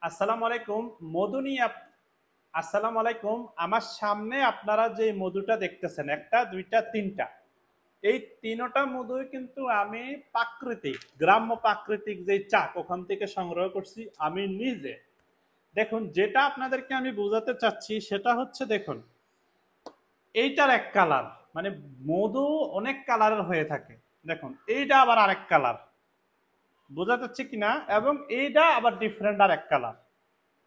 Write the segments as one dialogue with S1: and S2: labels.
S1: আসসালামু আলাইকুম। মধু নিয়ে আসসালামু আলাইকুম। আমার সামনে আপনারা যে মধুটা দেখতেছেন, একটা দুইটা তিনটা, এই তিনটা মধুই কিন্তু আমি প্রাকৃতিক, গ্রাম্য প্রাকৃতিক যে চাক ওখান থেকে সংগ্রহ করছি আমি নিজে। দেখুন, যেটা আপনাদেরকে আমি বোঝাতে চাচ্ছি সেটা হচ্ছে, দেখুন এইটার এক কালার, মানে মধু অনেক কালারের হয়ে থাকে। দেখুন এইটা আবার আরেক কালার, বোঝা যাচ্ছে কিনা, এবং এইটা আবার ডিফারেন্ট আর এক কালার,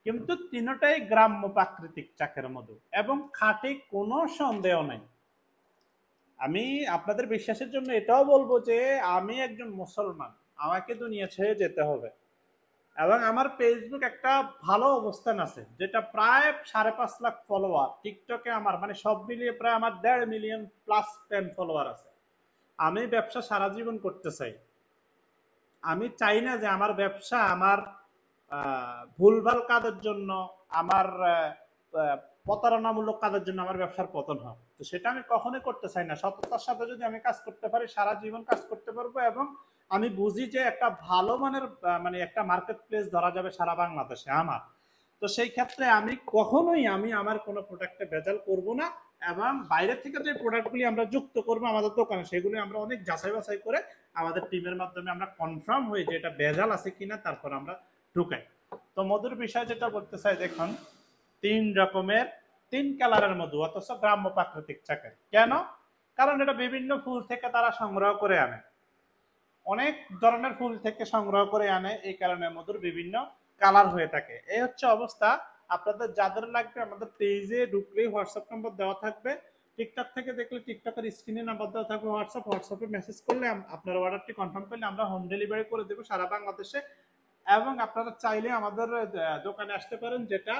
S1: কিন্তু তিনটাই গ্রাম্য প্রাকৃতিক চাকের মধু এবং খাঁটি, কোনো সন্দেহ নাই। আমি আপনাদের বিশ্বাসের জন্য এটাও বলবো যে আমি একজন মুসলমান, আমাকে দুনিয়া ছেড়ে যেতে হবে, এবং আমার ফেসবুক একটা ভালো অবস্থান আছে, যেটা প্রায় 5.5 লাখ ফলোয়ার। টিকটকে আমার মানে সব মিলিয়ে প্রায় আমার 1.5 মিলিয়ন প্লাস 10 ফলোয়ার আছে। আমি ব্যবসা সারা জীবন করতে চাই। আমি চাই না যে আমার ব্যবসা আমার ভুলভাল কাজের জন্য, আমার প্রতারণামূলক কাজের জন্য আমার ব্যবসার পতন হয়। তো সেটা আমি কখনোই করতে চাই না। সততার সাথে যদি আমি কাজ করতে পারি, সারা জীবন কাজ করতে পারবো, এবং আমি বুঝি যে একটা ভালো মানের মানে একটা মার্কেট প্লেস ধরা যাবে সারা বাংলাদেশে আমার। তো সেই ক্ষেত্রে আমি কখনোই আমার কোনো প্রোডাক্টে ভেজাল করব না, এবং বাইরে থেকে যে প্রোডাক্টগুলি আমরা যুক্ত করবো আমাদের দোকানে, সেগুলি আমরা অনেক যাচাই বাছাই করে আমাদের টিমের মাধ্যমে আমরা কনফার্ম হই যে এটা ভেজাল আছে কিনা, তারপর আমরা ঢুকাই। তো মধুর বিষয় যেটা বলতে চাই, দেখুন 3 রকমের 3 কালারের মধু, অথচ গ্রাম্য প্রাকৃতিক চাকের। কেন? কারণ এটা বিভিন্ন ফুল থেকে তারা সংগ্রহ করে আনে, অনেক ধরনের ফুল থেকে সংগ্রহ করে আনে, এই কারণে মধুর বিভিন্ন কালার হয়ে থাকে। এই হচ্ছে অবস্থা। আপনাদের যাদের লাগবে আমাদের পেজে ঢুকলেই হোয়াটসঅ্যাপ নাম্বার দেওয়া থাকবে। টিকটক থেকে দেখলে টিকটকের স্ক্রিনে নাম্বার দেওয়া থাকবে, হোয়াটসঅ্যাপে মেসেজ করলে আপনার অর্ডারটি কনফার্ম করলে আমরা হোম ডেলিভারি করে দেবো সারা বাংলাদেশে। এবং আপনারা চাইলে আমাদের দোকানে আসতে পারেন, যেটা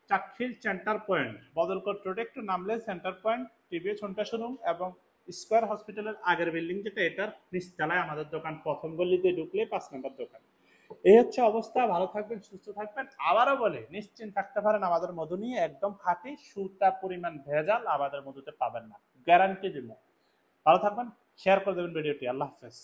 S1: চাটখিল সেন্টার পয়েন্ট, বদলকোট রোডে একটু নামলে centre point, TVS Honda showroom এবং স্কয়ার হসপিটালের আগের বিল্ডিং, যেটা এটার নিচতলায় আমাদের দোকান, প্রথম গলিতে ঢুকলে 5 নম্বর দোকান। এই হচ্ছে অবস্থা। ভালো থাকবেন, সুস্থ থাকবেন। আবারও বলে নিশ্চিন্ত থাকতে পারেন, আমাদের মধু নিয়ে একদম খাঁটি, সুতা পরিমাণ ভেজাল আমাদের মধুতে পাবেন না, গ্যারান্টি দিব। ভালো থাকবেন, শেয়ার করে দেবেন ভিডিওটি। আল্লাহ হাফেজ।